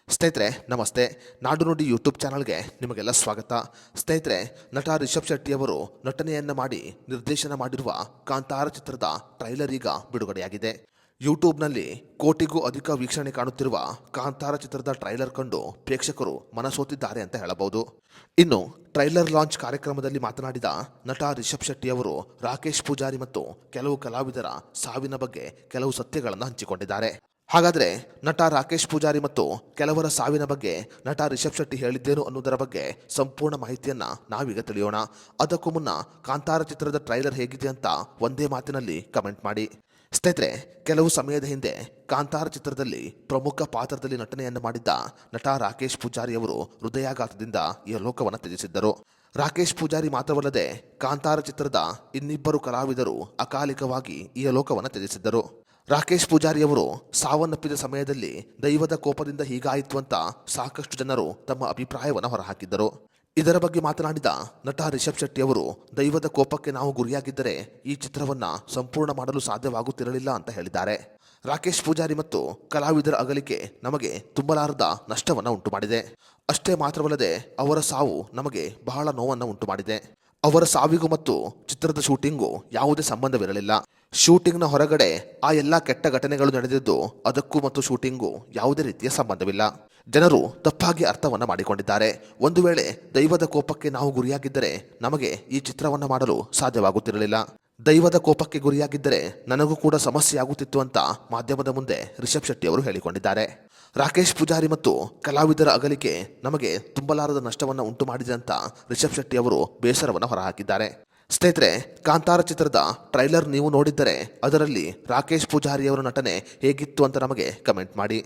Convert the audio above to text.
ಸ್ನೇಹಿತರೆ ನಮಸ್ತೆ. ನಾಡು ನುಡಿ ಯೂಟ್ಯೂಬ್ ಚಾನಲ್ಗೆ ನಿಮಗೆಲ್ಲ ಸ್ವಾಗತ. ಸ್ನೇಹಿತರೆ, ನಟ ರಿಷಬ್ ಶೆಟ್ಟಿಯವರು ನಟನೆಯನ್ನ ಮಾಡಿ ನಿರ್ದೇಶನ ಮಾಡಿರುವ ಕಾಂತಾರ ಚಿತ್ರದ ಟ್ರೈಲರ್ ಈಗ ಬಿಡುಗಡೆಯಾಗಿದೆ. ಯೂಟ್ಯೂಬ್ನಲ್ಲಿ ಕೋಟಿಗೂ ಅಧಿಕ ವೀಕ್ಷಣೆ ಕಾಣುತ್ತಿರುವ ಕಾಂತಾರ ಚಿತ್ರದ ಟ್ರೈಲರ್ ಕಂಡು ಪ್ರೇಕ್ಷಕರು ಮನಸೋತಿದ್ದಾರೆ ಅಂತ ಹೇಳಬಹುದು. ಇನ್ನು ಟ್ರೈಲರ್ ಲಾಂಚ್ ಕಾರ್ಯಕ್ರಮದಲ್ಲಿ ಮಾತನಾಡಿದ ನಟ ರಿಷಬ್ ಶೆಟ್ಟಿಯವರು ರಾಕೇಶ್ ಪೂಜಾರಿ ಮತ್ತು ಕೆಲವು ಕಲಾವಿದರ ಸಾವಿನ ಬಗ್ಗೆ ಕೆಲವು ಸತ್ಯಗಳನ್ನು ಹಂಚಿಕೊಂಡಿದ್ದಾರೆ. ಹಾಗಾದರೆ ನಟ ರಾಕೇಶ್ ಪೂಜಾರಿ ಮತ್ತು ಕೆಲವರ ಸಾವಿನ ಬಗ್ಗೆ ನಟ ರಿಷಬ್ ಶೆಟ್ಟಿ ಹೇಳಿದ್ದೇನು ಅನ್ನೋದರ ಬಗ್ಗೆ ಸಂಪೂರ್ಣ ಮಾಹಿತಿಯನ್ನ ನಾವೀಗ ತಿಳಿಯೋಣ. ಅದಕ್ಕೂ ಮುನ್ನ ಕಾಂತಾರ ಚಿತ್ರದ ಟ್ರೈಲರ್ ಹೇಗಿದೆ ಅಂತ ಒಂದೇ ಮಾತಿನಲ್ಲಿ ಕಮೆಂಟ್ ಮಾಡಿ. ಸ್ನೇಹಿತರೆ, ಕೆಲವು ಸಮಯದ ಹಿಂದೆ ಕಾಂತಾರ ಚಿತ್ರದಲ್ಲಿ ಪ್ರಮುಖ ಪಾತ್ರದಲ್ಲಿ ನಟನೆಯನ್ನು ಮಾಡಿದ್ದ ನಟ ರಾಕೇಶ್ ಪೂಜಾರಿ ಅವರು ಹೃದಯಾಘಾತದಿಂದ ಈ ಲೋಕವನ್ನು ತ್ಯಜಿಸಿದ್ದರು. ರಾಕೇಶ್ ಪೂಜಾರಿ ಮಾತ್ರವಲ್ಲದೆ ಕಾಂತಾರ ಚಿತ್ರದ ಇನ್ನಿಬ್ಬರು ಕಲಾವಿದರು ಅಕಾಲಿಕವಾಗಿ ಈ ಲೋಕವನ್ನು ತ್ಯಜಿಸಿದ್ದರು. ರಾಕೇಶ್ ಪೂಜಾರಿಯವರು ಸಾವನ್ನಪ್ಪಿದ ಸಮಯದಲ್ಲಿ ದೈವದ ಕೋಪದಿಂದ ಹೀಗಾಯಿತು ಅಂತ ಸಾಕಷ್ಟು ಜನರು ತಮ್ಮ ಅಭಿಪ್ರಾಯವನ್ನು ಹೊರಹಾಕಿದ್ದರು. ಇದರ ಬಗ್ಗೆ ಮಾತನಾಡಿದ ನಟ ರಿಷಬ್ ಶೆಟ್ಟಿಯವರು ದೈವದ ಕೋಪಕ್ಕೆ ನಾವು ಗುರಿಯಾಗಿದ್ದರೆ ಈ ಚಿತ್ರವನ್ನ ಸಂಪೂರ್ಣ ಮಾಡಲು ಸಾಧ್ಯವಾಗುತ್ತಿರಲಿಲ್ಲ ಅಂತ ಹೇಳಿದ್ದಾರೆ. ರಾಕೇಶ್ ಪೂಜಾರಿ ಮತ್ತು ಕಲಾವಿದರ ಅಗಲಿಕೆ ನಮಗೆ ತುಂಬಲಾರದ ನಷ್ಟವನ್ನು ಉಂಟು ಮಾಡಿದೆ. ಅಷ್ಟೇ ಮಾತ್ರವಲ್ಲದೆ ಅವರ ಸಾವು ನಮಗೆ ಬಹಳ ನೋವನ್ನು ಉಂಟು ಮಾಡಿದೆ. ಅವರ ಸಾವಿಗೂ ಮತ್ತು ಚಿತ್ರದ ಶೂಟಿಂಗು ಯಾವುದೇ ಸಂಬಂಧವಿರಲಿಲ್ಲ. ಶೂಟಿಂಗ್ನ ಹೊರಗಡೆ ಆ ಎಲ್ಲ ಕೆಟ್ಟ ಘಟನೆಗಳು ನಡೆದಿದ್ದು ಅದಕ್ಕೂ ಮತ್ತು ಶೂಟಿಂಗು ಯಾವುದೇ ರೀತಿಯ ಸಂಬಂಧವಿಲ್ಲ. ಜನರು ತಪ್ಪಾಗಿ ಅರ್ಥವನ್ನು ಮಾಡಿಕೊಂಡಿದ್ದಾರೆ. ಒಂದು ವೇಳೆ ದೈವದ ಕೋಪಕ್ಕೆ ನಾವು ಗುರಿಯಾಗಿದ್ದರೆ ನಮಗೆ ಈ ಚಿತ್ರವನ್ನು ಮಾಡಲು ಸಾಧ್ಯವಾಗುತ್ತಿರಲಿಲ್ಲ. ದೈವದ ಕೋಪಕ್ಕೆ ಗುರಿಯಾಗಿದ್ದರೆ ನನಗೂ ಕೂಡ ಸಮಸ್ಯೆ ಆಗುತ್ತಿತ್ತು ಅಂತ ಮಾಧ್ಯಮದ ಮುಂದೆ ರಿಷಬ್ ಶೆಟ್ಟಿ ಅವರು ಹೇಳಿಕೊಂಡಿದ್ದಾರೆ. ರಾಕೇಶ್ ಪೂಜಾರಿ ಮತ್ತು ಕಲಾವಿದರ ಅಗಲಿಕೆ ನಮಗೆ ತುಂಬಲಾರದ ನಷ್ಟವನ್ನು ಉಂಟು ಮಾಡಿದೆ ಅಂತ ರಿಷಬ್ ಶೆಟ್ಟಿ ಅವರು ಬೇಸರವನ್ನು ಹೊರಹಾಕಿದ್ದಾರೆ. ಸ್ನೇಹಿತರೆ, ಕಾಂತಾರ ಚಿತ್ರದ ಟ್ರೈಲರ್ ನೀವು ನೋಡಿದ್ದರೆ ಅದರಲ್ಲಿ ರಾಕೇಶ್ ಪೂಜಾರಿಯವರ ನಟನೆ ಹೇಗಿತ್ತು ಅಂತ ನಮಗೆ ಕಮೆಂಟ್ ಮಾಡಿ.